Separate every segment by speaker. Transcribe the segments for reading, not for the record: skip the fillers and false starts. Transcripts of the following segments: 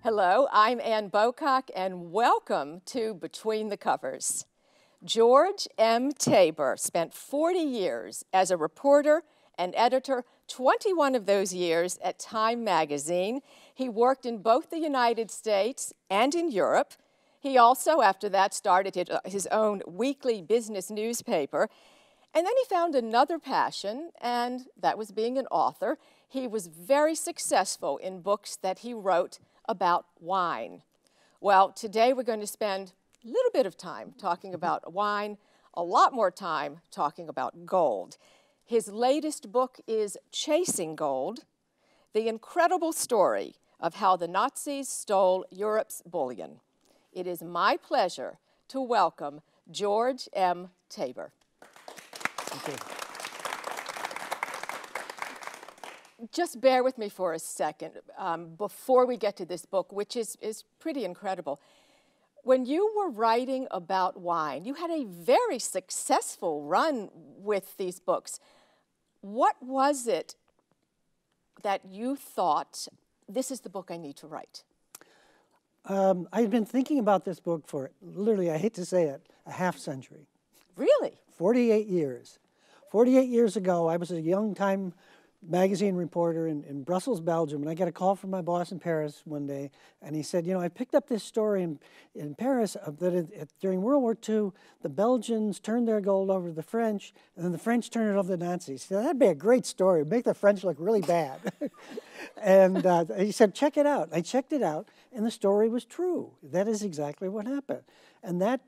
Speaker 1: Hello, I'm Ann Bocock, and welcome to Between the Covers. George M. Tabor spent 40 years as a reporter and editor, 21 of those years at Time magazine. He worked in both the United States and in Europe. He also, after that, started his own weekly business newspaper. And then he found another passion, and that was being an author. He was very successful in books that he wrote about wine. Well, today we're going to spend a little bit of time talking about wine, a lot more time talking about gold. His latest book is Chasing Gold, the incredible story of how the Nazis stole Europe's bullion. It is my pleasure to welcome George M. Tabor.
Speaker 2: Thank you.
Speaker 1: Just bear with me for a second before we get to this book, which is pretty incredible. When you were writing about wine, you had a very successful run with these books. What was it that you thought, this is the book I need to write?
Speaker 2: I've been thinking about this book for literally, I hate to say it, a half century.
Speaker 1: Really?
Speaker 2: 48 years. 48 years ago, I was a young Time magazine reporter in Brussels, Belgium, and I got a call from my boss in Paris one day, and he said, you know, I picked up this story in Paris that during World War II, the Belgians turned their gold over to the French, and then the French turned it over to the Nazis. He said, that'd be a great story. It'd make the French look really bad. And he said, check it out. I checked it out, and the story was true. That is exactly what happened. And that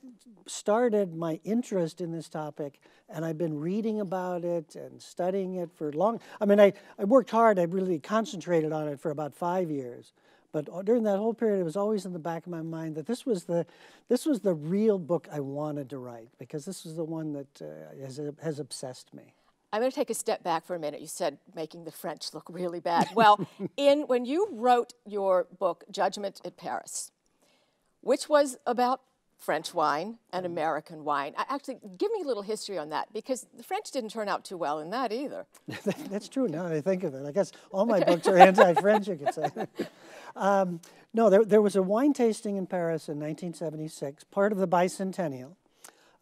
Speaker 2: started my interest in this topic, and I've been reading about it and studying it for long. I mean, I worked hard. I really concentrated on it for about 5 years. But during that whole period, it was always in the back of my mind that this was the real book I wanted to write, because this was the one that has obsessed me.
Speaker 1: I'm going to take a step back for a minute. You said making the French look really bad. Well, when you wrote your book, Judgment at Paris, which was about French wine and American wine. Actually, give me a little history on that, because the French didn't turn out too well in that either.
Speaker 2: That's true now that I think of it. I guess all my books are anti-French, you could say. No, there was a wine tasting in Paris in 1976, part of the bicentennial.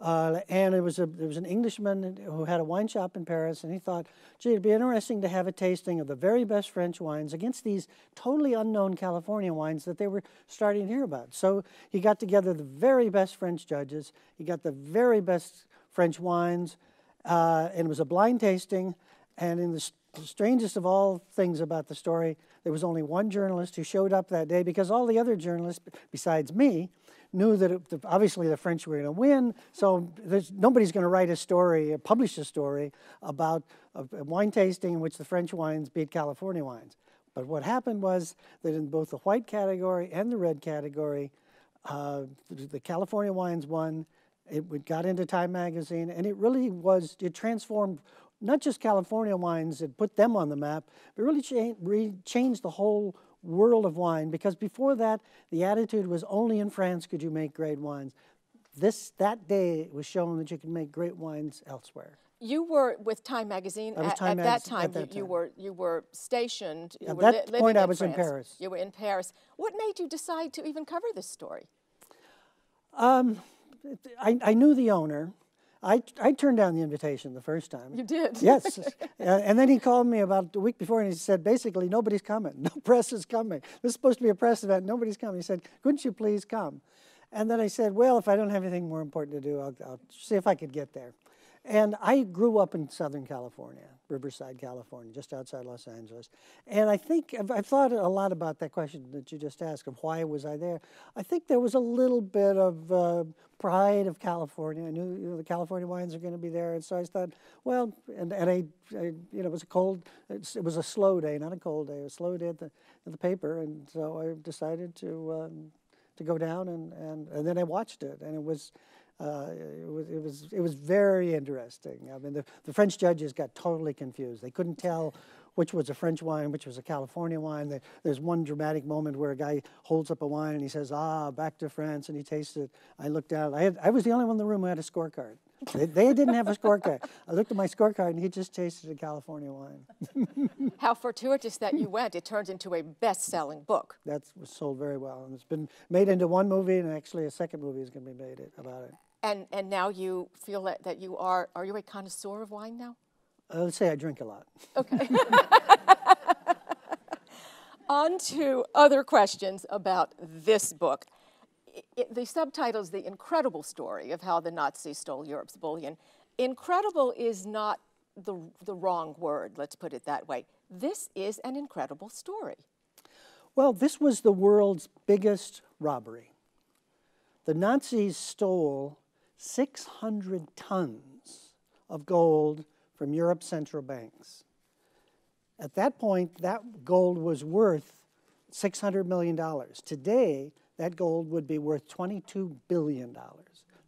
Speaker 2: And there was an Englishman who had a wine shop in Paris, and he thought, gee, it'd be interesting to have a tasting of the very best French wines against these totally unknown California wines that they were starting to hear about. So he got together the very best French judges, he got the very best French wines, and it was a blind tasting. And in the strangest of all things about the story, there was only one journalist who showed up that day, because all the other journalists, besides me, knew that obviously the French were going to win, so nobody's going to write a story, publish a story about a wine tasting in which the French wines beat California wines. But what happened was that in both the white category and the red category, the California wines won. It got into Time magazine, and it really was, it transformed not just California wines, it put them on the map, but really changed the whole world of wine, because before that, the attitude was only in France could you make great wines. That day, it was shown that you could make great wines elsewhere.
Speaker 1: You were with Time magazine at that time. You were stationed.
Speaker 2: At that point, I was in Paris.
Speaker 1: You were in Paris. What made you decide to even cover this story?
Speaker 2: I knew the owner. I turned down the invitation the first time.
Speaker 1: You did?
Speaker 2: Yes. And then he called me about a week before, and he said, basically, nobody's coming. No press is coming. This is supposed to be a press event. Nobody's coming. He said, couldn't you please come? And then I said, well, if I don't have anything more important to do, I'll see if I could get there. And I grew up in Southern California, Riverside, California, just outside Los Angeles. And I think I've thought a lot about that question that you just asked of why was I there. I think there was a little bit of pride of California. I knew the California wines are going to be there, and so I thought, well, and it was it was a slow day, not a cold day. It was a slow day at the paper, and so I decided to go down, and then I watched it, and it was very interesting. I mean, the French judges got totally confused. They couldn't tell which was a French wine, which was a California wine. There's one dramatic moment where a guy holds up a wine and he says, back to France, and he tastes it. I looked down. I was the only one in the room who had a scorecard. They didn't have a scorecard. I looked at my scorecard, and he just tasted a California wine.
Speaker 1: How fortuitous that you went. It turned into a best-selling book.
Speaker 2: That was sold very well, and it's been made into one movie, and actually a second movie is going to be made about it.
Speaker 1: And now you feel that you are you a connoisseur of wine now?
Speaker 2: Let's say I drink a lot.
Speaker 1: Okay. On to other questions about this book. The subtitle is The Incredible Story of How the Nazis Stole Europe's Bullion. Incredible is not the wrong word, let's put it that way. This is an incredible story.
Speaker 2: Well, this was the world's biggest robbery. The Nazis stole 600 tons of gold from Europe's central banks. At that point, that gold was worth $600 million. Today, that gold would be worth $22 billion.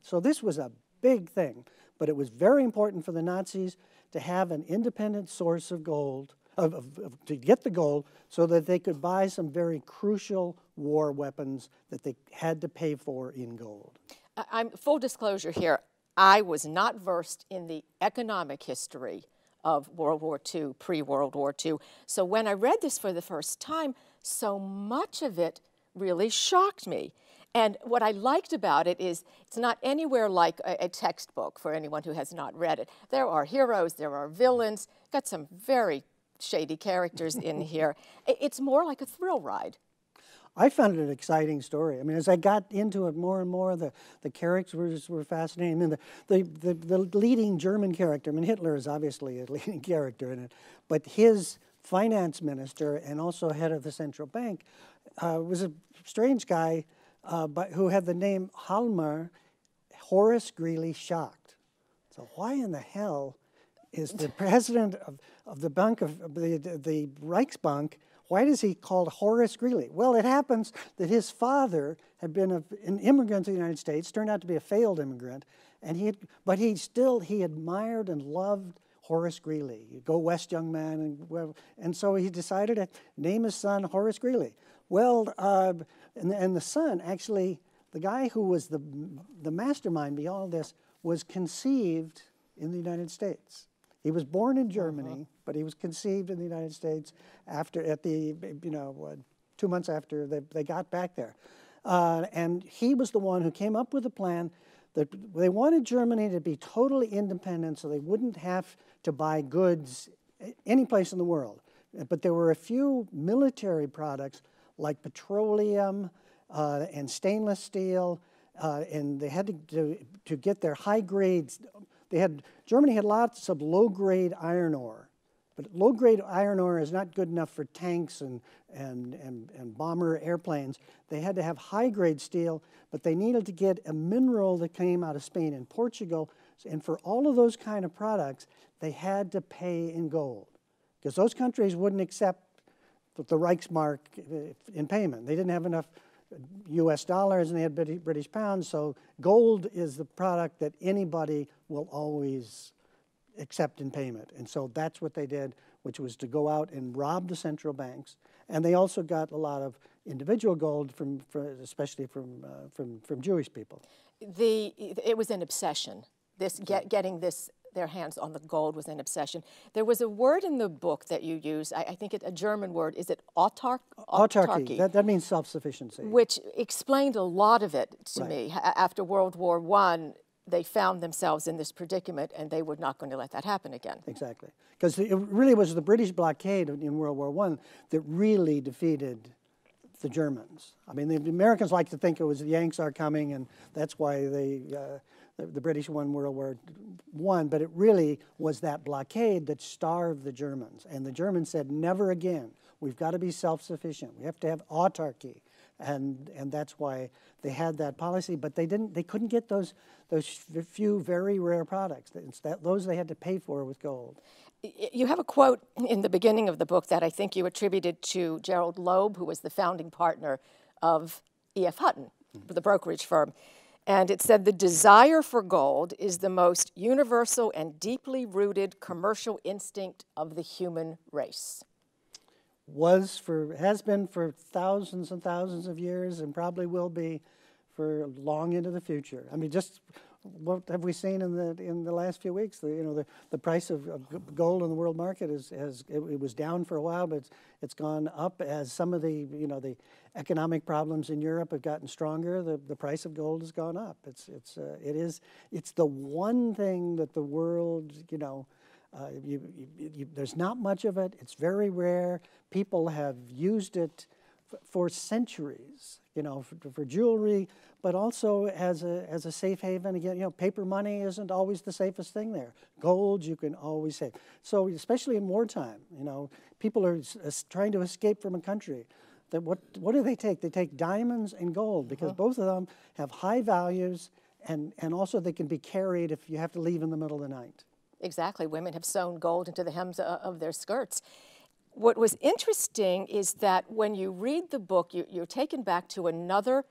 Speaker 2: So this was a big thing, but it was very important for the Nazis to have an independent source of gold, to get the gold, so that they could buy some very crucial war weapons that they had to pay for in gold.
Speaker 1: I'm full disclosure here, I was not versed in the economic history of World War II, pre-World War II. So when I read this for the first time, so much of it really shocked me. And what I liked about it is it's not anywhere like a textbook for anyone who has not read it. There are heroes, there are villains, got some very shady characters in here. It's more like a thrill ride.
Speaker 2: I found it an exciting story. I mean, as I got into it more and more, the characters were fascinating. I mean, the leading German character, I mean, Hitler is obviously a leading character in it, but his finance minister and also head of the central bank was a strange guy but who had the name Hjalmar Horace Greeley Schacht. So why in the hell is the president of the bank of the Reichsbank, why is he called Horace Greeley? Well, it happens that his father had been an immigrant to the United States, turned out to be a failed immigrant, and he admired and loved Horace Greeley. You go west, young man, and so he decided to name his son Horace Greeley. Well, and the son, actually, the guy who was the mastermind behind all this, was conceived in the United States. He was born in Germany, but he was conceived in the United States at 2 months after they got back there. And he was the one who came up with a plan that they wanted Germany to be totally independent so they wouldn't have to buy goods any place in the world. But there were a few military products like petroleum and stainless steel, and they had to get their high grades. Germany had lots of low-grade iron ore, but low-grade iron ore is not good enough for tanks and bomber airplanes. They had to have high-grade steel, but they needed to get a mineral that came out of Spain and Portugal, and for all of those kind of products, they had to pay in gold, because those countries wouldn't accept the Reichsmark in payment. They didn't have enough US dollars and they had British pounds, so gold is the product that anybody will always accept in payment. And so that's what they did, which was to go out and rob the central banks. And they also got a lot of individual gold especially from Jewish people.
Speaker 1: It was an obsession. Getting their hands on the gold was an obsession. There was a word in the book that you use, I think it's a German word, is it autarky?
Speaker 2: That means self-sufficiency.
Speaker 1: Which explained a lot of it to me. After World War I, they found themselves in this predicament and they were not going to let that happen again.
Speaker 2: Exactly. Because it really was the British blockade in World War I that really defeated the Germans. I mean, the Americans like to think it was the Yanks are coming and that's why the British won World War I, but it really was that blockade that starved the Germans. And the Germans said, never again. We've got to be self-sufficient. We have to have autarky. And that's why they had that policy. But they couldn't get those few very rare products. Those they had to pay for with gold.
Speaker 1: You have a quote in the beginning of the book that I think you attributed to Gerald Loeb, who was the founding partner of E.F. Hutton, the brokerage firm. And it said, the desire for gold is the most universal and deeply rooted commercial instinct of the human race.
Speaker 2: Has been for thousands and thousands of years and probably will be for long into the future. I mean, just what have we seen in the last few weeks? The price of gold in the world market it was down for a while, but it's gone up as some of the economic problems in Europe have gotten stronger. The price of gold has gone up. It's the one thing that the world, there's not much of it. It's very rare. People have used it for centuries, for jewelry, but also as a safe haven. Again, paper money isn't always the safest thing there. Gold you can always save. So especially in wartime, people are trying to escape from a country. What do they take? They take diamonds and gold because both of them have high values, and also they can be carried if you have to leave in the middle of the night.
Speaker 1: Exactly. Women have sewn gold into the hems of their skirts. What was interesting is that when you read the book, you're taken back to another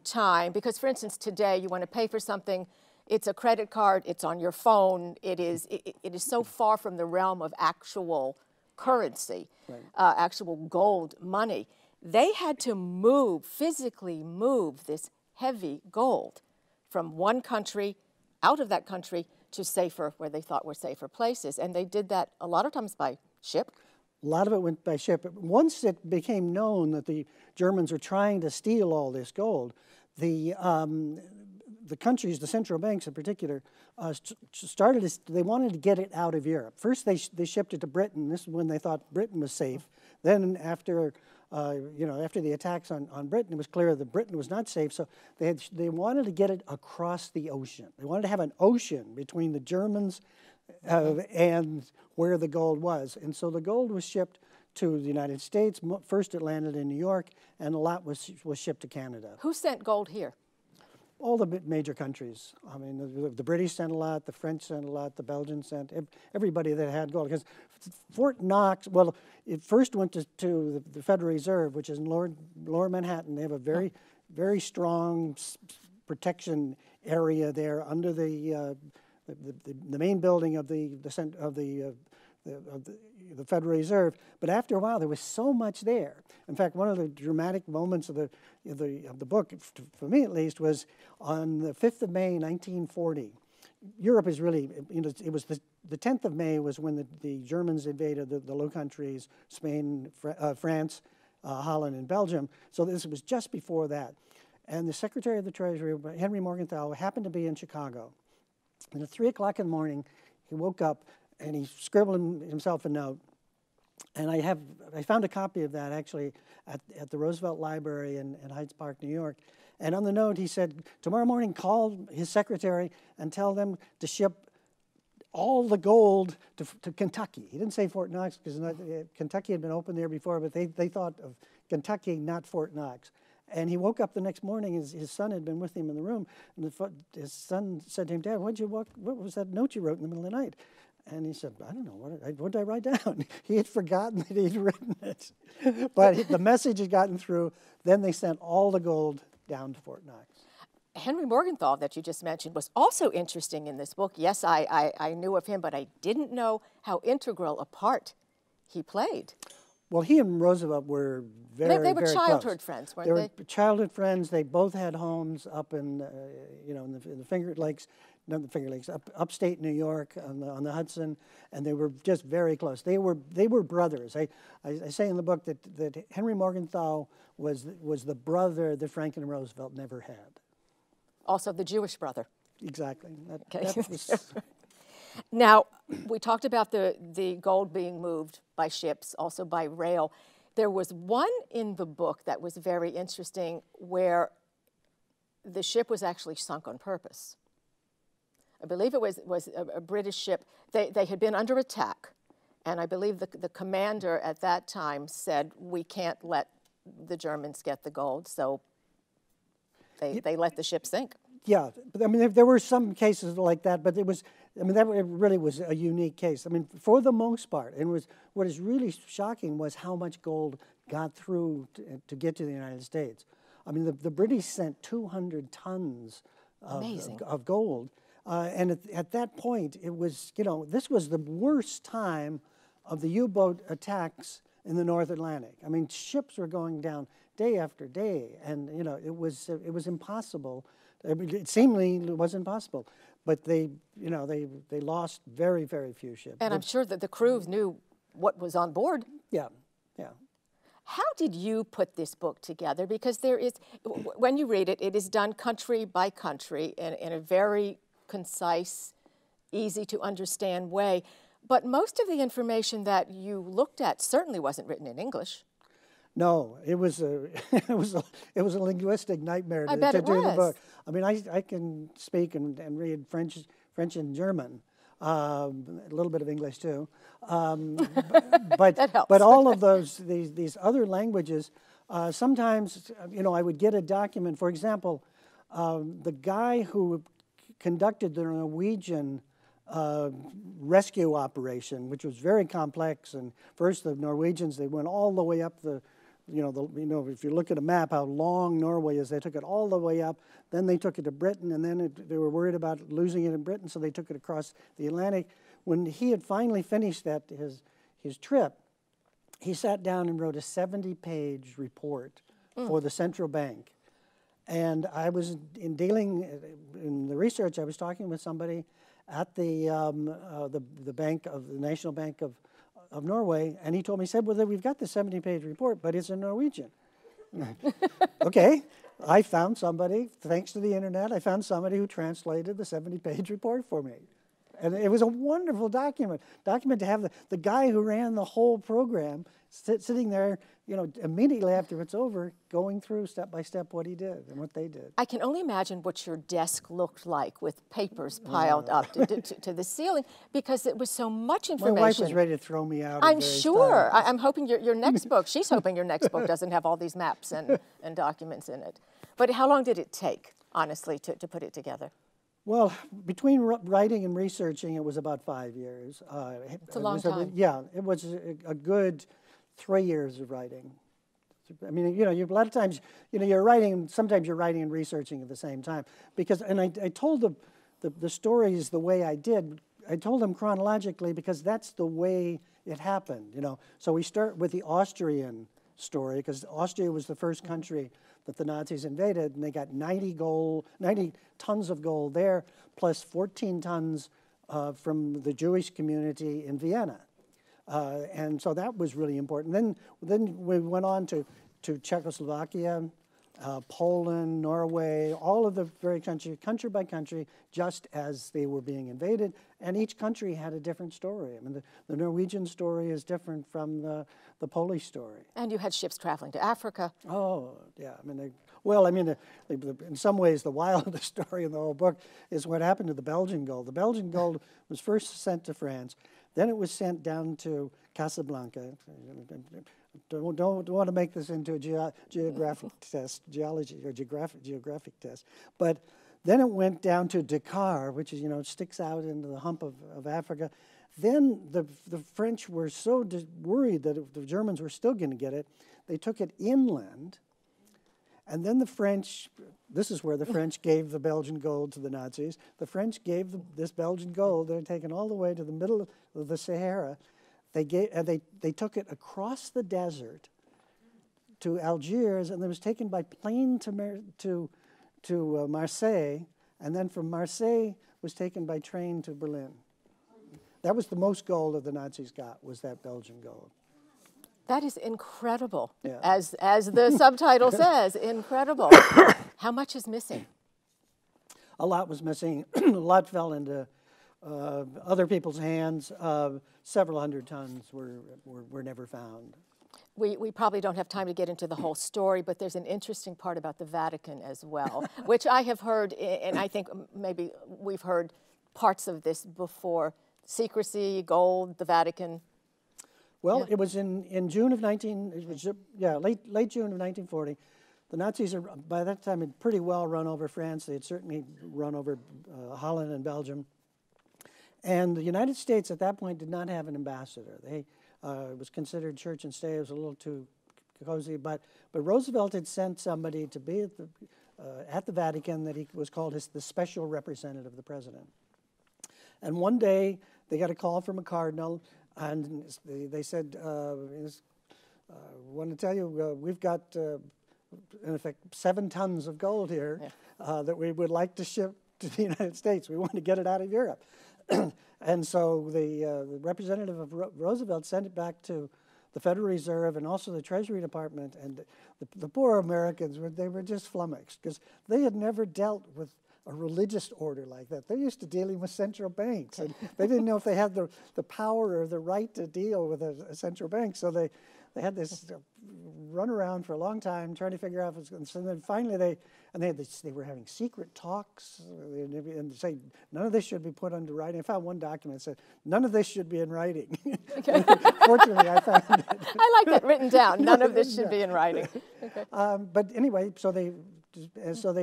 Speaker 1: time, because, for instance, today you want to pay for something, it's a credit card, it's on your phone, it is so far from the realm of actual currency, right. Actual gold money. They had to physically move this heavy gold from one country, out of that country, to where they thought were safer places. And they did that a lot of times by ship.
Speaker 2: A lot of it went by ship. Once it became known that the Germans were trying to steal all this gold, the countries, the central banks in particular, they wanted to get it out of Europe. First, they shipped it to Britain. This is when they thought Britain was safe. Then, after the attacks on Britain, it was clear that Britain was not safe. So they wanted to get it across the ocean. They wanted to have an ocean between the Germans and where the gold was. And so the gold was shipped to the United States. First it landed in New York, and a lot was shipped to Canada.
Speaker 1: Who sent gold here?
Speaker 2: All the major countries. I mean, the British sent a lot, the French sent a lot, the Belgians sent, everybody that had gold. Because Fort Knox, well, it first went to the Federal Reserve, which is in lower Manhattan. They have a very, very strong protection area there under the main building of the Federal Reserve. But after a while, there was so much there. In fact, one of the dramatic moments of the book, for me at least, was on the 5th of May, 1940. Europe is really, it was the 10th of May was when the Germans invaded the Low Countries, Spain, France, Holland, and Belgium. So this was just before that. And the Secretary of the Treasury, Henry Morgenthau, happened to be in Chicago. And at 3 o'clock in the morning, he woke up and he scribbled himself a note. And I found a copy of that actually at the Roosevelt Library in Heights Park, New York. And on the note, he said, tomorrow morning, call his secretary and tell them to ship all the gold to Kentucky. He didn't say Fort Knox because Kentucky had been open there before, but they thought of Kentucky, not Fort Knox. And he woke up the next morning, his son had been with him in the room, and his son said to him, Dad, what was that note you wrote in the middle of the night? And he said, I don't know, what did I write down? He had forgotten that he'd written it. But the message had gotten through. Then they sent all the gold down to Fort Knox.
Speaker 1: Henry Morgenthau, that you just mentioned, was also interesting in this book. Yes, I knew of him, but I didn't know how integral a part he played.
Speaker 2: Well, he and Roosevelt were very
Speaker 1: They were
Speaker 2: very
Speaker 1: childhood
Speaker 2: close.
Speaker 1: friends, weren't they?
Speaker 2: They were childhood friends. They both had homes up in the Finger Lakes, not the Finger Lakes, upstate New York on the Hudson, and they were just very close. They were brothers. I say in the book that Henry Morgenthau was the brother that Franklin Roosevelt never had.
Speaker 1: Also the Jewish brother.
Speaker 2: Exactly.
Speaker 1: Okay. Now, we talked about the gold being moved by ships, also by rail. There was one in the book that was very interesting where the ship was actually sunk on purpose. I believe it was a British ship. They had been under attack, and I believe the commander at that time said, we can't let the Germans get the gold, so they let the ship sink.
Speaker 2: Yeah, but I mean, there were some cases like that, but that really was a unique case. I mean, for the most part, and what is really shocking was how much gold got through to get to the United States. I mean, the British sent 200 tons of gold, and at that point, it was, this was the worst time of the U-boat attacks in the North Atlantic. I mean, ships were going down day after day, and it was impossible I mean, it seemingly was impossible. But they lost very, very few ships.
Speaker 1: And I'm sure that the crews knew what was on board.
Speaker 2: Yeah, yeah.
Speaker 1: How did you put this book together? Because there is, when you read it, it is done country by country in a very concise, easy to understand way. But most of the information that you looked at certainly wasn't written in English.
Speaker 2: No, it was a it was a linguistic nightmare to
Speaker 1: bet
Speaker 2: do
Speaker 1: it
Speaker 2: the
Speaker 1: was.
Speaker 2: book. I mean, I can speak and read French and German, a little bit of English too, but
Speaker 1: That helps.
Speaker 2: but all of these other languages. Sometimes I would get a document. For example, the guy who conducted the Norwegian rescue operation, which was very complex. And first, the Norwegians, they went all the way up if you look at a map, how long Norway is, they took it all the way up. Then they took it to Britain, and then they were worried about losing it in Britain, so they took it across the Atlantic. When he had finally finished his trip, he sat down and wrote a 70-page report for the central bank. And I was in the research, I was talking with somebody at the bank of the National Bank of Norway, and he told me, he said, well, we've got the 70-page report, but it's in Norwegian. Okay, I found somebody, thanks to the internet, I found somebody who translated the 70-page report for me. And it was a wonderful document to have the guy who ran the whole program sitting there, immediately after it's over, going through step by step what he did and what they did.
Speaker 1: I can only imagine what your desk looked like with papers piled up to the ceiling, because it was so much information.
Speaker 2: My wife was ready to throw me out.
Speaker 1: I'm sure. I'm hoping your next book, she's hoping your next book doesn't have all these maps and documents in it. But how long did it take, honestly, to put it together?
Speaker 2: Well, between writing and researching, it was about 5 years.
Speaker 1: It's a long time.
Speaker 2: Yeah, it was a good 3 years of writing. I mean, a lot of times, you're writing, sometimes you're writing and researching at the same time. And I told the stories the way I did. I told them chronologically because that's the way it happened, So we start with the Austrian story, because Austria was the first country that the Nazis invaded, and they got 90 tons of gold there, plus 14 tons from the Jewish community in Vienna. And so that was really important. Then we went on to Czechoslovakia, Poland, Norway, all of the very country by country, just as they were being invaded. And each country had a different story. I mean, the Norwegian story is different from the Polish story.
Speaker 1: And you had ships traveling to Africa.
Speaker 2: Oh, yeah. I mean, in some ways, the wildest story in the whole book is what happened to the Belgian gold. The Belgian gold was first sent to France. Then it was sent down to Casablanca. Don't want to make this into a geographic test, geology or geographic test. But then it went down to Dakar, which is, sticks out into the hump of Africa. Then the French were so worried that if the Germans were still going to get it, they took it inland. And then the French, this is where the French gave the Belgian gold to the Nazis. The French gave this Belgian gold. They're taken all the way to the middle of the Sahara. They took it across the desert to Algiers, and it was taken by plane to Marseille, and then from Marseille was taken by train to Berlin. That was the most gold that the Nazis got, was that Belgian gold.
Speaker 1: That is incredible,
Speaker 2: yeah.
Speaker 1: as the subtitle says, incredible. How much is missing?
Speaker 2: A lot was missing. A lot fell into other people's hands. Several hundred tons were never found.
Speaker 1: We probably don't have time to get into the whole story, but there's an interesting part about the Vatican as well, which I have heard, and I think maybe we've heard parts of this before. Secrecy, gold, the Vatican.
Speaker 2: Well,
Speaker 1: yeah.
Speaker 2: It was in June of late June of 1940. The Nazis by that time had pretty well run over France. They had certainly run over Holland and Belgium. And the United States at that point did not have an ambassador. It was considered church and state. It was a little too cozy, but Roosevelt had sent somebody to be at the Vatican that he was called the special representative of the president. And one day they got a call from a cardinal, and they said, "Want to tell you, we've got in effect, 7 tons of gold here that we would like to ship to the United States. We want to get it out of Europe. And so the representative of Roosevelt sent it back to the Federal Reserve and also the Treasury Department, and the poor Americans, they were just flummoxed because they had never dealt with a religious order like that. They're used to dealing with central banks, and they didn't know if they had the power or the right to deal with a central bank. So they had this run around for a long time trying to figure out if it's going to. So then finally they were having secret talks and say none of this should be put into writing. I found one document that said none of this should be in writing. Okay. Fortunately, I found it.
Speaker 1: I like that written down. None of this should be in writing. Okay.
Speaker 2: But anyway, so they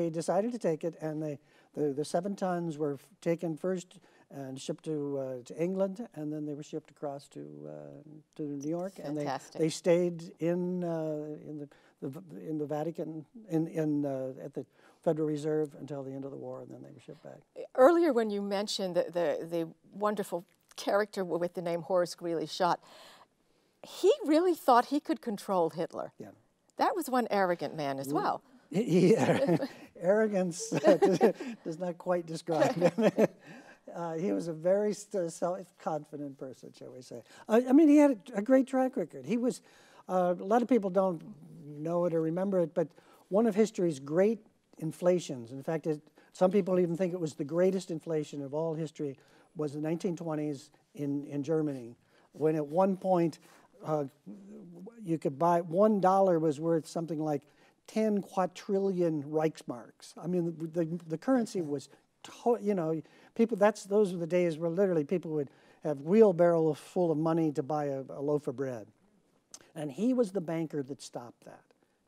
Speaker 2: decided to take it, and the 7 tons were taken first and shipped to England, and then they were shipped across to New York.
Speaker 1: Fantastic.
Speaker 2: And they stayed in the Vatican at the Federal Reserve until the end of the war, and then they were shipped back.
Speaker 1: Earlier, when you mentioned the wonderful character with the name Horace Greeley-Shot, he really thought he could control Hitler. Yeah, that was one arrogant man as well.
Speaker 2: Arrogance does not quite describe him. He was a very self-confident person, shall we say. I mean, he had a great track record. He was, a lot of people don't know it or remember it, but one of history's great inflations, in fact, some people even think it was the greatest inflation of all history, was the 1920s in Germany, when at one point you could buy, $1 was worth something like 10 quadrillion Reichsmarks. I mean, the currency was, those were the days where literally people would have wheelbarrows full of money to buy a loaf of bread. And he was the banker that stopped that.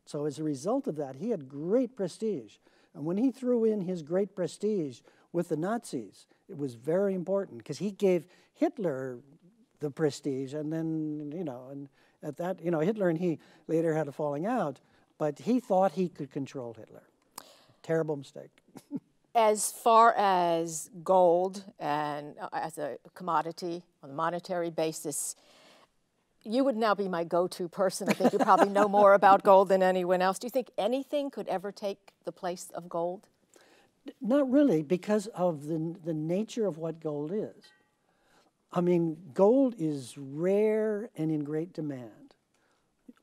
Speaker 2: So as a result of that, he had great prestige. And when he threw in his great prestige with the Nazis, it was very important because he gave Hitler the prestige. And then, and at that, Hitler and he later had a falling out, but he thought he could control Hitler. Terrible mistake.
Speaker 1: As far as gold and as a commodity on a monetary basis, you would now be my go-to person. I think you probably know more about gold than anyone else. Do you think anything could ever take the place of gold?
Speaker 2: Not really, because of the nature of what gold is. I mean, gold is rare and in great demand.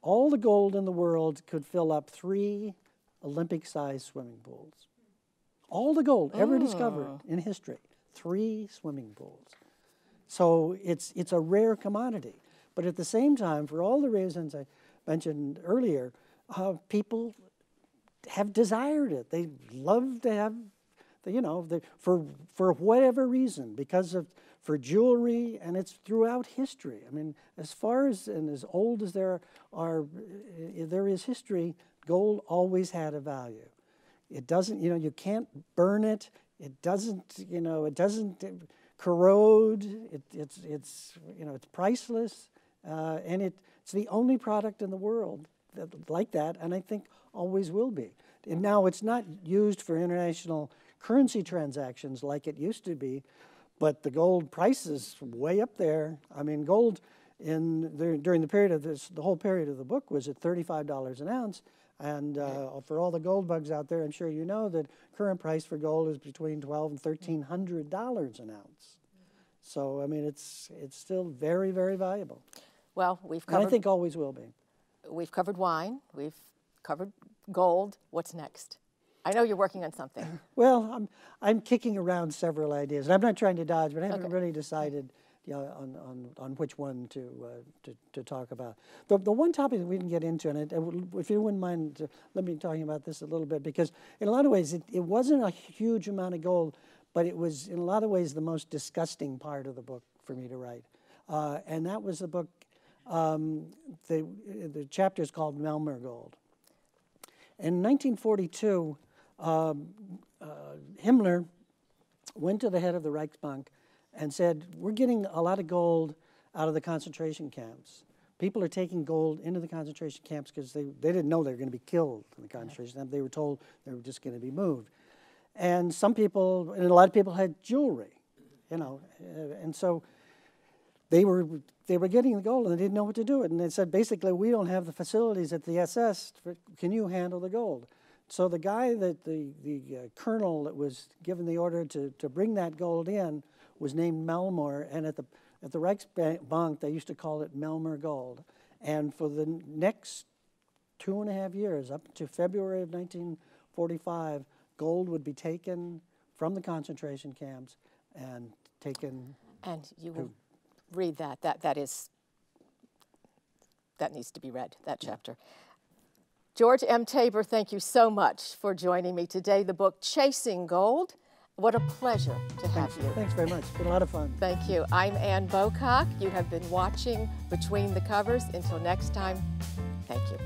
Speaker 2: All the gold in the world could fill up 3 Olympic-sized swimming pools. All the gold ever discovered in history, 3 swimming pools. So it's a rare commodity. But at the same time, for all the reasons I mentioned earlier, people have desired it. They love to have, for whatever reason, for jewelry, and it's throughout history. I mean, as far as and as old as there is history, gold always had a value. It doesn't, you can't burn it. It doesn't, it doesn't corrode. It's priceless, and it's the only product in the world like that, and I think always will be. And now it's not used for international currency transactions like it used to be, but the gold price is way up there. I mean, gold during the period of the whole period of the book was at $35 an ounce. And for all the gold bugs out there, I'm sure you know that current price for gold is between $1,200 and $1,300 an ounce. So, I mean, it's still very, very valuable.
Speaker 1: Well, we've covered...
Speaker 2: And I think always will be.
Speaker 1: We've covered wine. We've covered gold. What's next? I know you're working on something.
Speaker 2: Well, I'm kicking around several ideas. And I'm not trying to dodge, but I haven't really decided on which one to talk about. The one topic that we didn't get into, and if you wouldn't mind, let me talking about this a little bit, because in a lot of ways it wasn't a huge amount of gold, but it was in a lot of ways the most disgusting part of the book for me to write, and that was the book. The chapter is called Melmer Gold. In 1942, Himmler went to the head of the Reichsbank and said, we're getting a lot of gold out of the concentration camps. People are taking gold into the concentration camps because they didn't know they were going to be killed in the concentration camp. They were told they were just going to be moved. And some people, and a lot of people had jewelry, and so they were they were getting the gold and they didn't know what to do with it. And they said, basically, we don't have the facilities at the SS. Can you handle the gold? So the guy that the colonel that was given the order to bring that gold in was named Melmor, and at the Reichsbank they used to call it Melmor Gold. And for the next 2.5 years, up to February of 1945, gold would be taken from the concentration camps and taken.
Speaker 1: And you will read that. That needs to be read, that chapter. George M. Tabor, thank you so much for joining me today. The book, Chasing Gold. What a pleasure to have you.
Speaker 2: Thanks very much. It's been a lot of fun.
Speaker 1: Thank you. I'm Ann Bocock. You have been watching Between the Covers. Until next time, thank you.